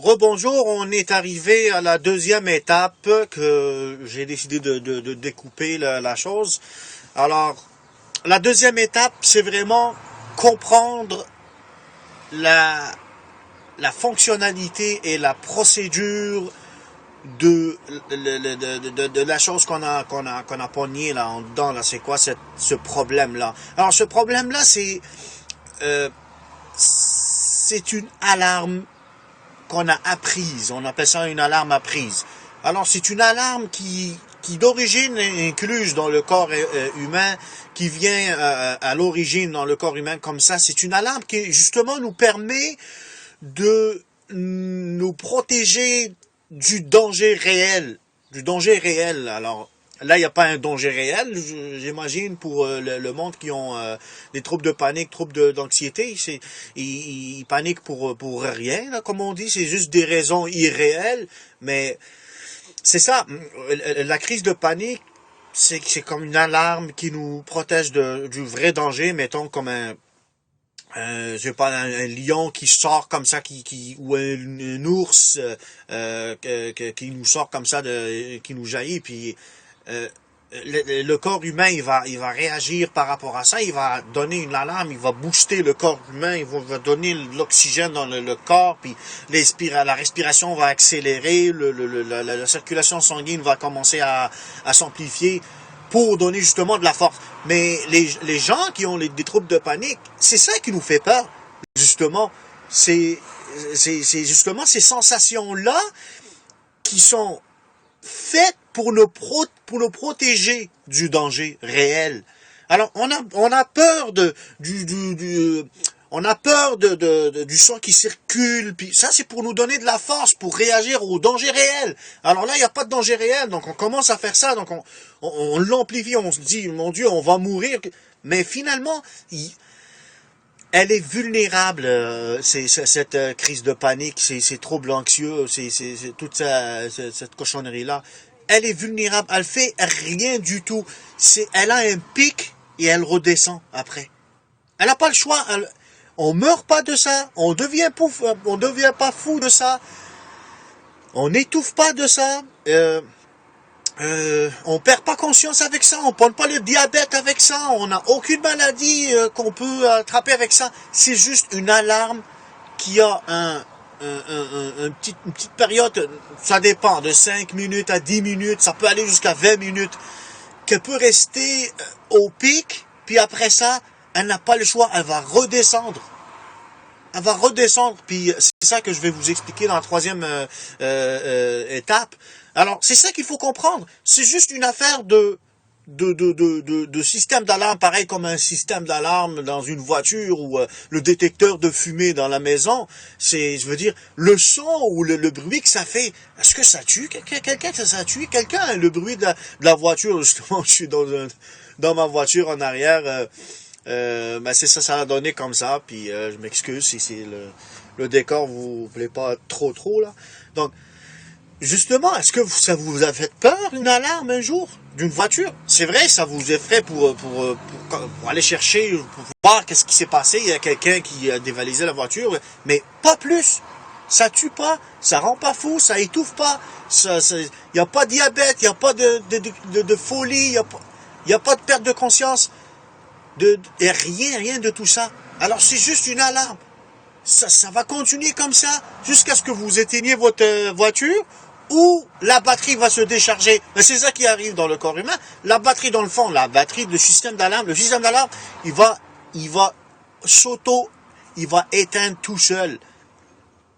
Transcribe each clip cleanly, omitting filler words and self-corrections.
Rebonjour, on est arrivé à la deuxième étape que j'ai décidé de découper la chose. Alors, la deuxième étape, c'est vraiment comprendre la, la fonctionnalité et la procédure de la chose qu'on a pognée là en dedans là. C'est quoi ce problème là? Alors, ce problème là, euh, c'est une alarme qu'on a apprise. On appelle ça une alarme apprise. Alors, c'est une alarme qui d'origine est incluse dans le corps humain, qui vient à l'origine dans le corps humain comme ça. C'est une alarme qui, justement, nous permet de nous protéger du danger réel. Du danger réel. Alors, là, il n'y a pas un danger réel, j'imagine, pour le monde qui ont des troubles de panique, troubles d'anxiété. Ils paniquent pour rien, là, comme on dit. C'est juste des raisons irréelles. Mais c'est ça, la crise de panique, c'est comme une alarme qui nous protège du vrai danger, mettons comme je sais pas, un lion qui sort comme ça, ou un ours qui nous sort comme ça, qui nous jaillit, puis euh, le corps humain, il va réagir par rapport à ça, il va donner une alarme, il va booster le corps humain, va donner l'oxygène dans le corps, puis la respiration va accélérer, la circulation sanguine va commencer à s'amplifier pour donner justement de la force. Mais les gens qui ont des troubles de panique, c'est ça qui nous fait peur, justement. C'est justement ces sensations-là qui sont faites pour nous protéger du danger réel. Alors, on a peur on a peur du sang qui circule, puis ça, c'est pour nous donner de la force, pour réagir au danger réel. Alors là, il n'y a pas de danger réel, donc on commence à faire ça, donc on l'amplifie, on se dit, mon Dieu, on va mourir. Mais finalement, elle est vulnérable, cette crise de panique, ces troubles anxieux, c'est toute cette cochonnerie-là. Elle est vulnérable, elle fait rien du tout. Elle a un pic et elle redescend après. Elle n'a pas le choix. On meurt pas de ça, on devient pas fou de ça, on n'étouffe pas de ça. On perd pas conscience avec ça, on prend pas le diabète avec ça, on n'a aucune maladie qu'on peut attraper avec ça. C'est juste une alarme qui a une petite période, ça dépend, de 5 minutes à 10 minutes, ça peut aller jusqu'à 20 minutes, qu'elle peut rester au pic, puis après ça, elle n'a pas le choix, elle va redescendre. Elle va redescendre, puis c'est ça que je vais vous expliquer dans la troisième étape. Alors, c'est ça qu'il faut comprendre. C'est juste une affaire de système d'alarme, pareil comme un système d'alarme dans une voiture ou le détecteur de fumée dans la maison. Je veux dire, le son ou le bruit que ça fait, est-ce que ça tue quelqu'un? Ça tue quelqu'un? Le bruit de la voiture, justement, je suis dans ma voiture en arrière. Ben c'est ça, ça a donné comme ça, puis je m'excuse si c'est le décor vous plaît pas trop là. Donc, justement, est-ce que ça vous a fait peur, une alarme un jour, d'une voiture? C'est vrai, ça vous effraie pour aller chercher, pour voir qu'est-ce qui s'est passé, il y a quelqu'un qui a dévalisé la voiture, mais pas plus. Ça tue pas, ça rend pas fou, ça étouffe pas, il y a pas de diabète, il y a pas de folie, il y a pas de perte de conscience. Et rien de tout ça. Alors c'est juste une alarme. Ça va continuer comme ça jusqu'à ce que vous éteigniez votre voiture ou la batterie va se décharger. Mais c'est ça qui arrive dans le corps humain. La batterie, dans le fond, le système d'alarme, il va il va éteindre tout seul.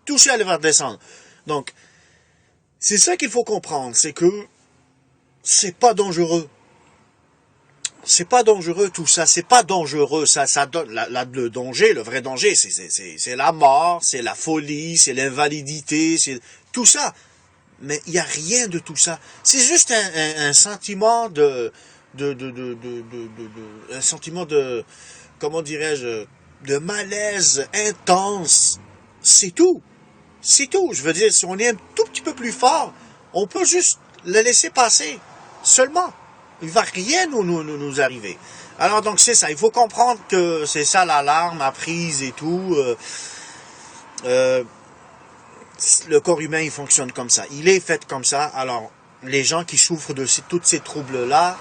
Tout seul, il va redescendre. Donc, c'est ça qu'il faut comprendre, c'est que c'est pas dangereux. C'est pas dangereux tout ça, c'est pas dangereux, ça donne le danger, le vrai danger, c'est la mort, c'est la folie, c'est l'invalidité, c'est tout ça. Mais il y a rien de tout ça. C'est juste un sentiment un sentiment de, comment dirais-je, de malaise intense. C'est tout. C'est tout. Je veux dire, si on est un tout petit peu plus fort, on peut juste le laisser passer. Seulement. Il va rien nous arriver. Alors donc c'est ça, il faut comprendre que c'est ça l'alarme apprise et tout. le corps humain, il fonctionne comme ça. Il est fait comme ça. Alors, les gens qui souffrent de tous ces troubles-là,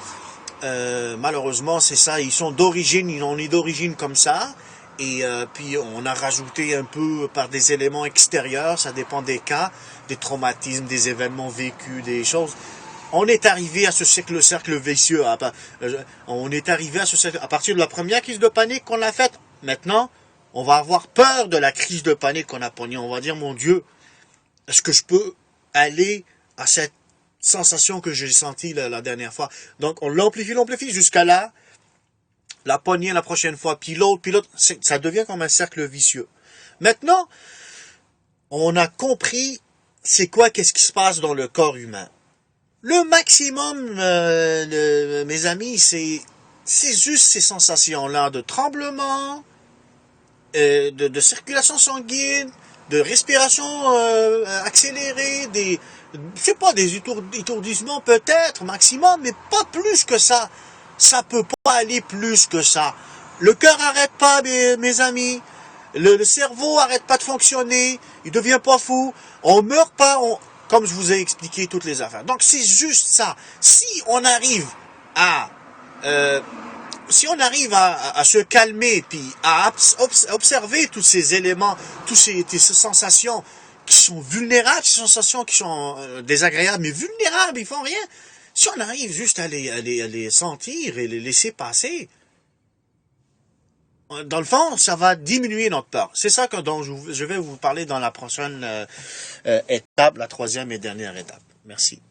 malheureusement, c'est ça. Ils sont d'origine, on est d'origine comme ça. Et puis, on a rajouté un peu par des éléments extérieurs. Ça dépend des cas, des traumatismes, des événements vécus, des choses. On est arrivé à ce cercle vicieux. On est arrivé à ce cercle, à partir de la première crise de panique qu'on a faite. Maintenant, on va avoir peur de la crise de panique qu'on a pognée. On va dire, mon Dieu, est-ce que je peux aller à cette sensation que j'ai sentie la dernière fois? Donc, on l'amplifie jusqu'à là. La poignée la prochaine fois, puis l'autre, ça devient comme un cercle vicieux. Maintenant, on a compris qu'est-ce qui se passe dans le corps humain. Le maximum, mes amis, c'est juste ces sensations-là de tremblement, de circulation sanguine, de respiration accélérée, je sais pas, des étourdissements peut-être, maximum, mais pas plus que ça. Ça peut pas aller plus que ça. Le cœur arrête pas, mes amis. Le cerveau arrête pas de fonctionner. Il devient pas fou. On meurt pas, comme je vous ai expliqué toutes les affaires. Donc c'est juste ça. Si on arrive à se calmer puis à observer tous ces éléments, ces sensations qui sont vulnérables, ces sensations qui sont désagréables mais vulnérables, ils font rien. Si on arrive juste à les sentir et les laisser passer, dans le fond, ça va diminuer notre peur. C'est ça dont je vais vous parler dans la prochaine étape, la troisième et dernière étape. Merci.